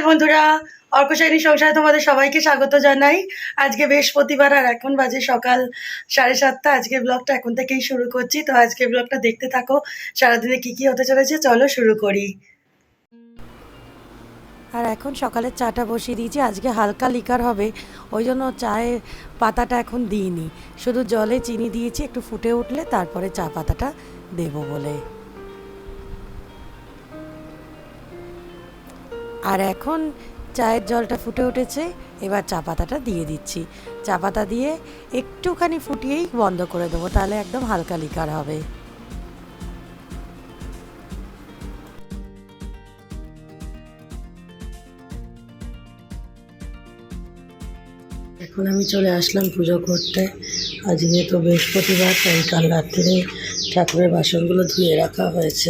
বন্ধুরা, অর্কশাইনী সংসারে তোমাদের সবাইকে স্বাগত জানাই। আজকে বৃহস্পতিবার আর এখন বাজে সকাল 7:30। আজকে ব্লগটা এখন থেকেই শুরু করছি। তো আজকে ব্লগটা দেখতে থাকো, সারাদিনে কি কি হতে চলেছে। চলো শুরু করি। আর এখন সকালের চাটা বসিয়ে দিয়েছি। আজকে হালকা লিকার হবে, ওই জন্য চায়ের পাতাটা এখন দিইনি, শুধু জলে চিনি দিয়েছি, একটু ফুটে উঠলে তারপরে চা পাতাটা দেবো বলে। আর এখন চায়ের জলটা ফুটে উঠেছে, এবার চা পাতাটা দিয়ে দিচ্ছি। চা পাতা দিয়ে একটুখানি ফুটিয়েই বন্ধ করে দেবো, তাহলে একদম হালকা লিকার হবে। এখন আমি চলে আসলাম পুজো করতে। আজকে তো বৃহস্পতিবার, তাই কাল রাত্রে ঠাকুরের বাসনগুলো ধুয়ে রাখা হয়েছে।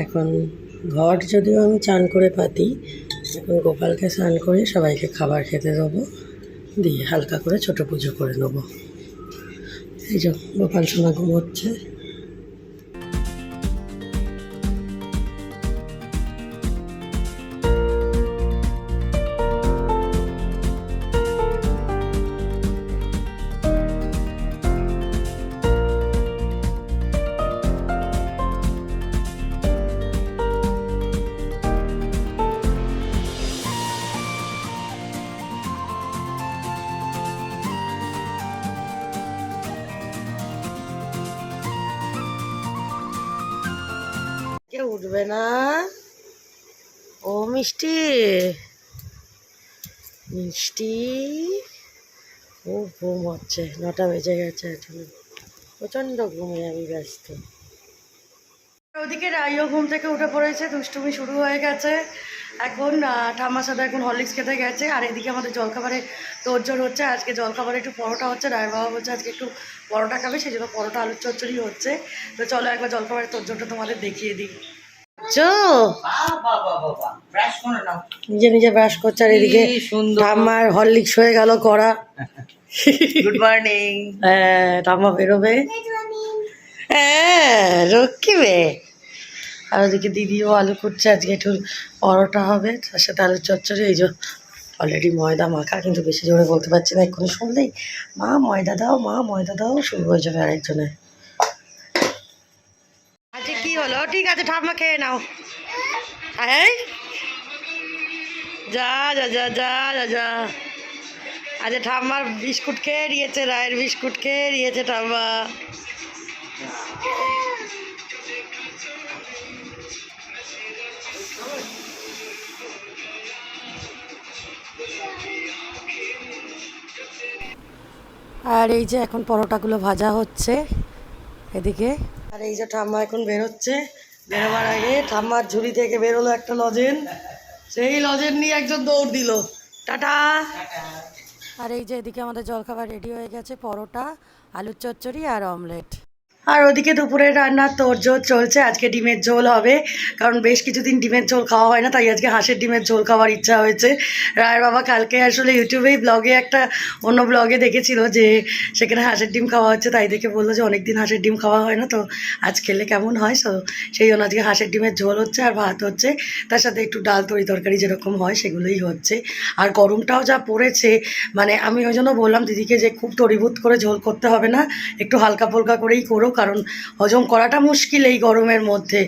এখন ঘর যদিও আমি চান করে পাতি, এখন গোপালকে স্নান করে সবাইকে খাবার খেতে দেবো, দিয়ে হালকা করে ছোট পুজো করে নেবো। এই যে গোপাল সোনা ঘুমোচ্ছে। কেউ উঠবে না। ও মিষ্টি, মিষ্টি ও ঘুম হচ্ছে, 9টা বেজে গেছে, এখন প্রচণ্ড ঘুমে আমি ব্যস্ত। ওদিকে রাইও ঘুম থেকে উঠে পড়েছে, দুষ্টুমি শুরু হয়ে গেছে। এখন ঠাম্মার সাথে এখন হরলিক্স খেতে গেছে। আর এদিকে আমাদের জলখাবারে তোড়জোড় হচ্ছে। আজকে জলখাবারে একটু পরোটা হচ্ছে, রায়ের বাবা বলছে আজকে একটু পরোটা খাবে, সেই জন্য পরোটা আলুর চচ্চড়ি হচ্ছে। তো চলো একবার জলখাবারের তোড়জোড়টা তোমাদের দেখিয়ে দিই। নিজে নিজে ব্রাশ করছে, আর এদিকে ঠাম্মার হরলিক্স হয়ে গেল করা। Good morning. হ্যাঁ, ঠাম্মা বেরোবে। হ্যাঁ, রক্ষিবে। আর ওদিকে দিদিও আলু করছে, আজকে একটু পরোটা হবে, তার সাথে আলুর চচ্চড়ি। এই যে অলরেডি ময়দা মাখা, কিন্তু বেশি জোরে বলতে পারছি না, এক্ষুনি শুনলেই মা ময়দা দাও, মা ময়দা দাও শুরু হয়ে যাবে আরেকজনের। আজকে কি হলো? ঠিক আছে ঠাম্মা খেয়ে নাও। এই যা যা যা যা যা যা। আজ ঠাম্মার বিস্কুট খেয়ে নিয়েছে, রায়ের বিস্কুট খেয়ে নিয়েছে ঠাম্মা। আর এই যে এখন পরোটাগুলো ভাজা হচ্ছে এদিকে। আর এই যে ঠাম্মা এখন বেরোচ্ছে। বেরোবার আগে ঠাম্মার ঝুড়ি থেকে বেরোলো একটা লজেন, সেই লজেন নিয়ে একজন দৌড় দিল। টাটা। আর এই যে এদিকে আমাদের জলখাবার রেডি হয়ে গেছে, পরোটা, আলুর চচ্চড়ি আর অমলেট। আর ওদিকে দুপুরের রান্নার তোড়জোড় চলছে। আজকে ডিমের ঝোল হবে, কারণ বেশ কিছুদিন ডিমের ঝোল খাওয়া হয় না, তাই আজকে হাঁসের ডিমের ঝোল খাওয়ার ইচ্ছা হয়েছে। রায়ের বাবা কালকে আসলে ইউটিউবেই ব্লগে একটা অন্য ব্লগে দেখেছিল যে সেখানে হাঁসের ডিম খাওয়া হচ্ছে, তাই দেখে বললো যে অনেকদিন হাঁসের ডিম খাওয়া হয় না, তো আজ খেলে কেমন হয়। তো সেই জন্য আজকে হাঁসের ডিমের ঝোল হচ্ছে আর ভাত হচ্ছে, তার সাথে একটু ডাল তরি তরকারি যেরকম হয় সেগুলোই হচ্ছে। আর গরমটাও যা পড়েছে, মানে আমি ওই জন্য বললাম দিদিকে যে খুব তরিভূত করে ঝোল করতে হবে না, একটু হালকা ফুলকা করেই করো, কারণ হজম করাটা মুশকিল এই গরমের মধ্যে।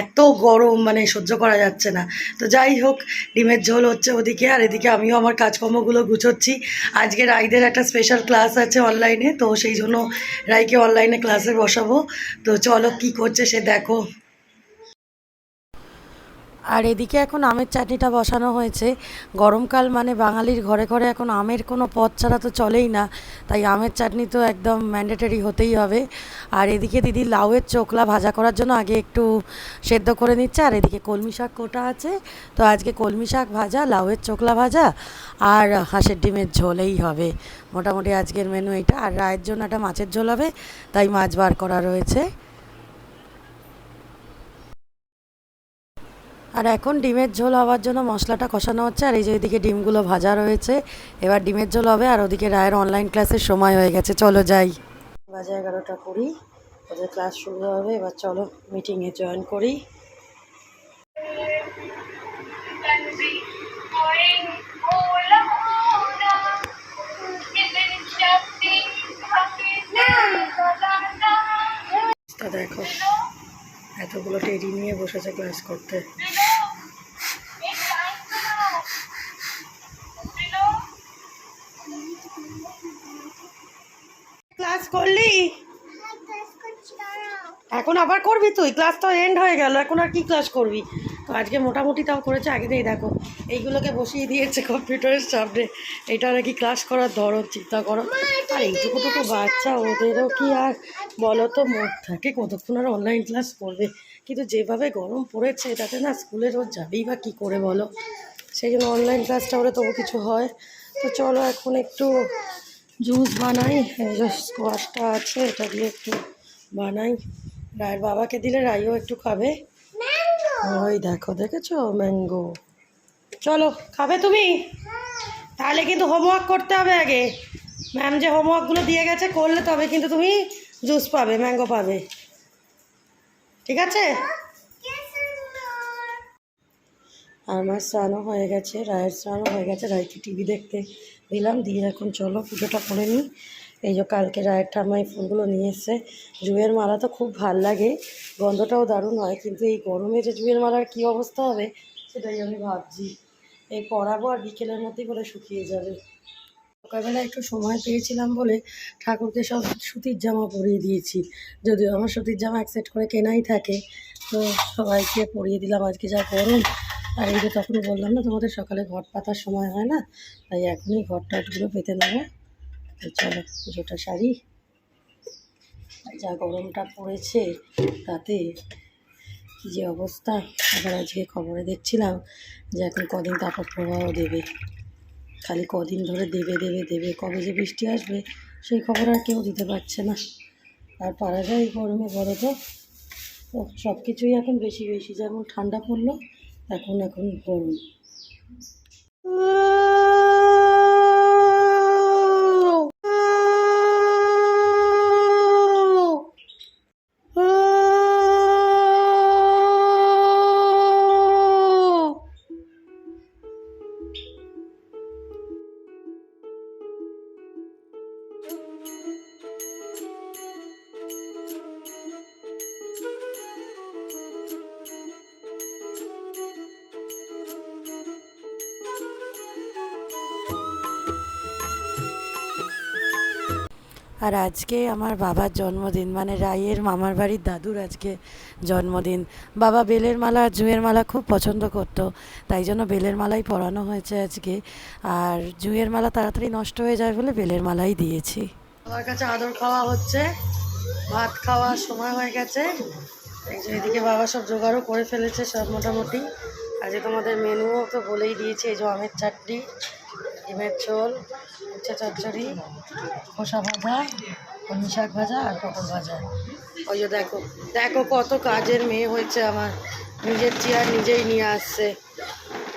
এত গরম, মানে সহ্য করা যাচ্ছে না। তো যাই হোক, ডিমের ঝোল হচ্ছে ওদিকে, আর এদিকে আমিও আমার কাজকর্মগুলো গুছোচ্ছি। আজকে রাইদের একটা স্পেশাল ক্লাস আছে অনলাইনে, তো সেই জন্য রাইকে অনলাইনে ক্লাসে বসাবো। তো চলো কি করছে সে দেখো। আর এদিকে এখন আমের চাটনিটা বসানো হয়েছে। গরমকাল মানে বাঙালির ঘরে ঘরে এখন আমের কোনো পদ ছাড়া তো চলেই না, তাই আমের চাটনি তো একদম ম্যান্ডেটরি হতেই হবে। আর এদিকে দিদি লাউয়ের চোকলা ভাজা করার জন্য আগে একটু সেদ্ধ করে নিচ্ছে। আর এদিকে কলমি শাক কোটা আছে, তো আজকে কলমি শাক ভাজা, লাউয়ের চোকলা ভাজা আর হাঁসের ডিমের ঝোলেই হবে। মোটামুটি আজকের মেনু এইটা। আর রায়ের জন্য একটা মাছের ঝোল হবে, তাই মাছ বার করা রয়েছে। আর এখন ডিমের ঝোল হওয়ার জন্য মশলাটা কষানো হচ্ছে। আর এই যে এদিকে ডিমগুলো ভাজা রয়েছে, এবার ডিমের ঝোল হবে। আর ওদিকে রায়ের অনলাইন ক্লাসের সময় হয়ে গেছে, চলো যাই। বাজে 11টা 20, ওদের ক্লাস শুরু হবে। এবার চলো মিটিংয়ে জয়েন করি। দেখো এতগুলো টেডি নিয়ে বসেছে ক্লাস করতে। ক্লাস করলি? এখন আবার করবি তুই? ক্লাস তো এন্ড হয়ে গেল, এখন আর কি ক্লাস করবি? তো আজকে মোটামুটি তাও করেছে। আগে দিয়ে দেখো এইগুলোকে বসিয়ে দিয়েছে কম্পিউটারের সামনে, এটা নাকি ক্লাস করার ধরন, চিন্তা করো। আর এইটুকু বাচ্চা, ওদেরও কি আর বলো তো মুড থাকে, কতক্ষণ আর অনলাইন ক্লাস করবে? কিন্তু যেভাবে গরম পড়েছে তাতে না স্কুলে রোজ যাবেই বা কী করে বলো? সেই জন্য অনলাইন ক্লাসটা হলে তবু কিছু হয়। তো চলো এখন একটু জুস বানাই, এই যে স্কোয়াশটা আছে এটা দিয়ে একটু বানাই। রায়ের বাবাকে দিলে রাইও একটু খাবে। ওই দেখো, দেখেছো ম্যাঙ্গো। চলো খাবে তুমি? তাহলে কিন্তু হোমওয়ার্ক করতে হবে আগে। ম্যাম যে হোমওয়ার্কগুলো দিয়ে গেছে করলে তবে কিন্তু তুমি জুস পাবে, ম্যাঙ্গো পাবে, ঠিক আছে? আমার স্নানও হয়ে গেছে, রায়ের স্নানও হয়ে গেছে। রায়কে টিভি দেখতে দিলাম, দিয়ে এখন চলো পুজোটা করে নিই। এই যে কালকে রায়ের ঠাম্মাই ফুলগুলো নিয়ে এসছে। জুঁয়ের মালা তো খুব ভাল লাগে, গন্ধটাও দারুণ হয়, কিন্তু এই গরমে যে জুঁয়ের মালার কী অবস্থা হবে সেটাই আমি ভাবছি। এই পরাবো আর বিকেলের মধ্যেই করে শুকিয়ে যাবে। সকালবেলা একটু সময় পেয়েছিলাম বলে ঠাকুরকে সব সুতির জামা পরিয়ে দিয়েছি, যদিও আমার সুতির জামা এক সেট করে কেনাই থাকে। তো সবাইকে পরিয়ে দিলাম, আজকে যা গরম। আর এই যে তখন বললাম না তোমাদের সকালে ঘট পাতার সময় হয় না, তাই এখনই ঘট টাটগুলো পেতে নেবো। তো চলো পুজোটা সারি। যা গরমটা পড়েছে তাতে কী যে অবস্থা। আবার আজকে খবরে দেখছিলাম যে এখন কদিন তাপপ্রবাহ দেবে, খালি কদিন ধরে দেবে দেবে দেবে, কবে যে বৃষ্টি আসবে সেই খবর আর কেউ দিতে পারছে না। আর পারা যায় এই গরমে বড় তো সব কিছুই এখন বেশি বেশি, যেমন ঠান্ডা পড়লো এখন গরম। আর আজকে আমার বাবার জন্মদিন, মানে রাইয়ের মামার বাড়ির দাদুর আজকে জন্মদিন। বাবা বেলের মালা আর জুঁয়ের মালা খুব পছন্দ করতো, তাই জন্য বেলের মালাই পরানো হয়েছে আজকে। আর জুঁয়ের মালা তাড়াতাড়ি নষ্ট হয়ে যায় বলে বেলের মালাই দিয়েছি। আমার কাছে আদর খাওয়া হচ্ছে, ভাত খাওয়ার সময় হয়ে গেছে। এই যে এদিকে বাবা সব জোগাড়ও করে ফেলেছে সব মোটামুটি। আজকে তোমাদের মেনুও তো বলেই দিয়েছি, এই যে আমের চাটনি, ডিমের ঝোল, উচ্ছে চচ্চড়ি, খোসা ভাজা, কলমি শাক ভাজা আর পটল ভাজা। ওই যে দেখো দেখো কত কাজের মেয়ে হয়েছে আমার, নিজের চেয়ার নিজেই নিয়ে আসছে,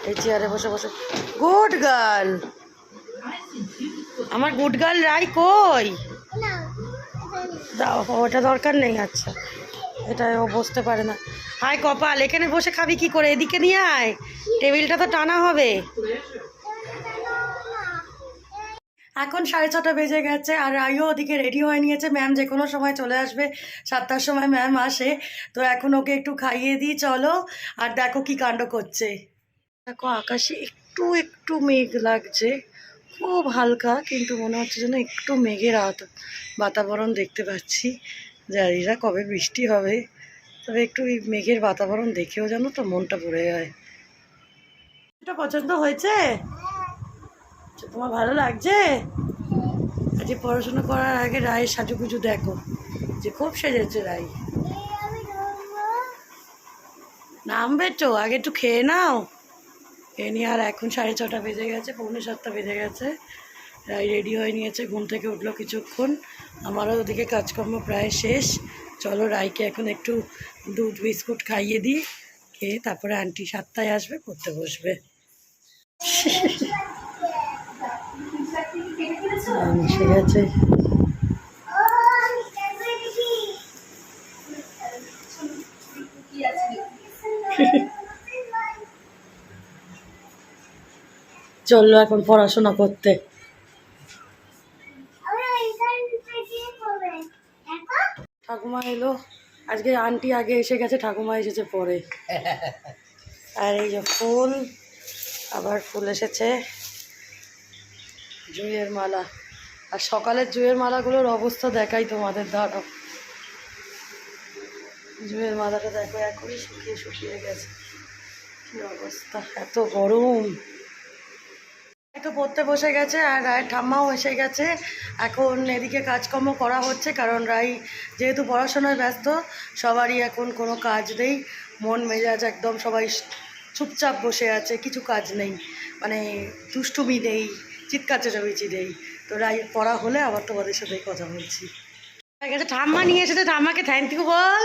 এই চেয়ারে বসে বসে। গুড গার্ল, আমার গুড গার্ল রাই কই? দাও, ওটা দরকার নেই। আচ্ছা, এটা ও বসতে পারে না। হায় কপাল, এখানে বসে খাবি কি করে? এদিকে নিয়ে আয়, টেবিলটা তো টানা হবে। এখন 6:30 বেজে গেছে আর রাইও ওদিকে রেডি হয়ে নিয়েছে। ম্যাম যে কোনো সময় চলে আসবে, 7টার সময় ম্যাম আসে। তো এখন ওকে একটু খাইয়ে দিই চলো। আর দেখো কি কাণ্ড করছে, দেখো আকাশে একটু একটু মেঘ লাগছে, খুব হালকা, কিন্তু মনে হচ্ছে যেন একটু মেঘের বাতাবরণ দেখতে পাচ্ছি। জানি না কবে বৃষ্টি হবে, তবে একটু এই মেঘের বাতাবরণ দেখেও জানো তো মনটা ভরে যায়। এটা পছন্দ হয়েছে? তোমার ভালো লাগছে? আজকে পড়াশোনা করার আগে রায়ের সাজুগুজু দেখো, যে খুব সেজেছে রাই। নামবে তো, আগে একটু খেয়ে নাও, খেয়ে নিয়ে। আর এখন 6:30 বেজে গেছে, 6:45 বেজে গেছে। রাই রেডি হয়ে নিয়েছে, ঘুম থেকে উঠলো কিছুক্ষণ। আমারও ওদিকে কাজকর্ম প্রায় শেষ। চলো রাইকে এখন একটু দুধ বিস্কুট খাইয়ে দিই, খেয়ে তারপরে আন্টি 7টায় আসবে, পড়তে বসবে। এসে গেছে। চললো এখন পড়াশোনা করতে। ঠাকুমা এলো, আজকে আন্টি আগে এসে গেছে, ঠাকুমা এসেছে পরে। আর এই যে ফুল, আবার ফুল এসেছে, জুঁইয়ের মালা। আর সকালের জুঁইয়ের মালাগুলোর অবস্থা দেখাই তোমাদের, দাঁড়াও। জুঁইয়ের মালাটা দেখো এখনই শুকিয়ে শুকিয়ে গেছে, কি অবস্থা, এত গরম। তো পড়তে বসে গেছে আর রায়ের ঠাম্মাও এসে গেছে। এখন এদিকে কাজকর্ম করা হচ্ছে, কারণ রাই যেহেতু পড়াশোনায় ব্যস্ত, সবারই এখন কোনো কাজ নেই, মন মেজাজ একদম সবাই চুপচাপ বসে আছে, কিছু কাজ নেই, মানে দুষ্টুমি নেই, চিৎকার চেঁচামেচি নেই। তো রাই পড়া হলে আবার তোমাদের সাথে কথা বলছি। ঠিক আছে, ঠাম্মা নিয়ে এসেছে, ঠাম্মাকে থ্যাংক ইউ বল।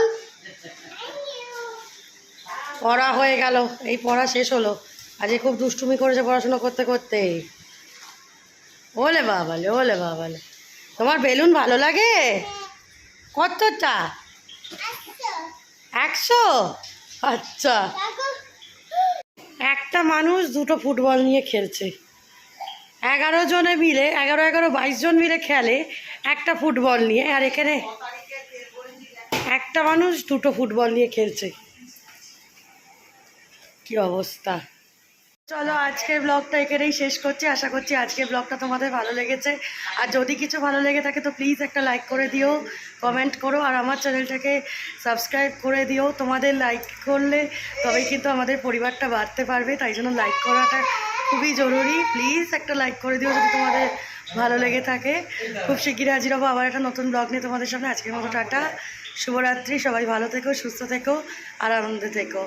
পড়া হয়ে গেল, এই পড়া শেষ হলো। আজকে খুব দুষ্টুমি করেছে পড়াশোনা করতে করতে। ওলে বাবালে, ওলে বাবালে, তোমার বেলুন ভালো লাগে? কতটা? 100? আচ্ছা, একটা মানুষ দুটো ফুটবল নিয়ে খেলছে। 11 জনে মিলে, 22 জন মিলে খেলে একটা ফুটবল নিয়ে, আর এখানে একটা মানুষ দুটো ফুটবল নিয়ে খেলছে। কি অবস্থা। চলো আজকের ব্লগটা এখানেই শেষ করছি। আশা করছি আজকের ব্লগটা তোমাদের ভালো লেগেছে। আর যদি কিছু ভালো লেগে থাকে তো প্লিজ একটা লাইক করে দিও, কমেন্ট করো, আর আমার চ্যানেলটাকে সাবস্ক্রাইব করে দিও। তোমাদের লাইক করলে তবেই কিন্তু আমাদের পরিবারটা বাড়তে পারবে, তাই জন্য লাইক করাটা খুবই জরুরি। প্লিজ একটা লাইক করে দিও যদি তোমাদের ভালো লেগে থাকে। খুব শিগগিরই হাজির হবো আবার একটা নতুন ব্লগ নিয়ে তোমাদের সামনে। আজকের মতো টাটা, শুভরাত্রি, সবাই ভালো থেকো, সুস্থ থেকো আর আনন্দে থেকো।